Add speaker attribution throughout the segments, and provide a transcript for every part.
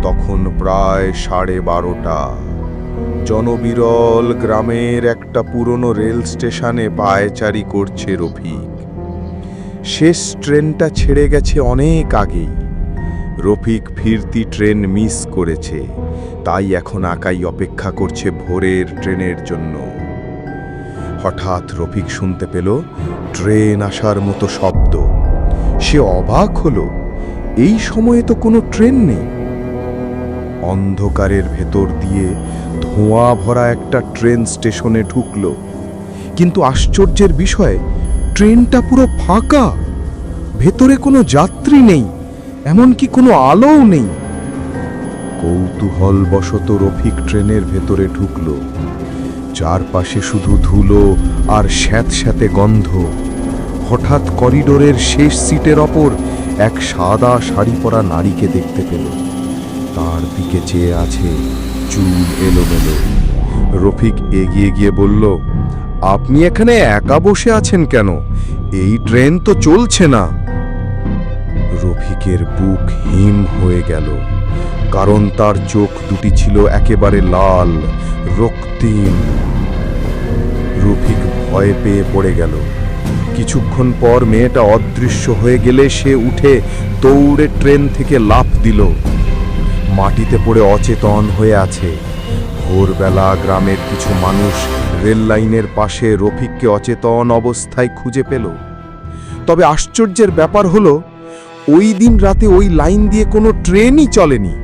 Speaker 1: তখন প্রায় 12:30। জনবিরল গ্রামের একটা পুরনো রেল স্টেশনে পায়চারি করছে রফিক। শেষ ট্রেনটা ছেড়ে গেছে অনেক আগেই। রফিক ফিরতি ট্রেন মিস করেছে, তাই এখন একাই অপেক্ষা করছে ভোরের ট্রেনের জন্য। হঠাৎ রফিক শুনতে পেল ট্রেন আসার মতো শব্দ। সে অবাক হলো, এই সময়ে তো কোনো ট্রেন নেই। অন্ধকারের ভেতর দিয়ে ধোঁয়া ভরা একটা ট্রেন স্টেশনে ঢুকল, কিন্তু আশ্চর্যের বিষয়, ট্রেনটা পুরো ফাঁকা। ভেতরে কোনো যাত্রী নেই, এমনকি কোনো আলোও নেই। কৌতূহলবশত রফিক ট্রেনের ভেতরে ঢুকল। চারপাশে শুধু ধুলো আর স্যাঁতস্যাঁতে গন্ধ। হঠাৎ করিডোরের শেষ সিটের ওপর এক সাদা শাড়ি পরা নারীকে দেখতে পেল। তার দিকে চেয়ে আছে, চুল এলোমেলো। রফিক এগিয়ে গিয়ে বলল, আপনি এখানে একা বসে আছেন কেন? এই ট্রেন তো চলছে না। রফিকের বুক হিম হয়ে গেল, কারণ তার চোখ দুটি ছিল একেবারে লাল, রক্তিম। রফিক ভয় পেয়ে পড়ে গেল। কিছুক্ষণ পর মেয়েটা অদৃশ্য হয়ে গেলে সে উঠে দৌড়ে ট্রেন থেকে লাফ দিল। মাটিতে পড়ে অচেতন হয়ে আছে। ভোরবেলা গ্রামের কিছু মানুষ রেল লাইনের পাশে রফিককে অচেতন অবস্থায় খুঁজে পেল। তবে আশ্চর্যের ব্যাপার হলো, ওই দিন রাতে ওই লাইন দিয়ে কোনো ট্রেনই চলেনি।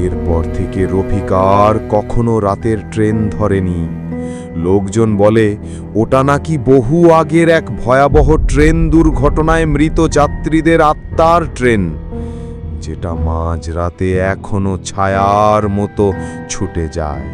Speaker 1: এরপর থেকে রফিক আর কখনো রাতের ট্রেন ধরেনি। লোকজন বলে ওটা নাকি বহু আগের এক ভয়াবহ ট্রেন দুর্ঘটনায় মৃত যাত্রীদের আত্মার ট্রেন, যেটা মাঝরাতে এখনো ছায়ার মতো ছুটে যায়।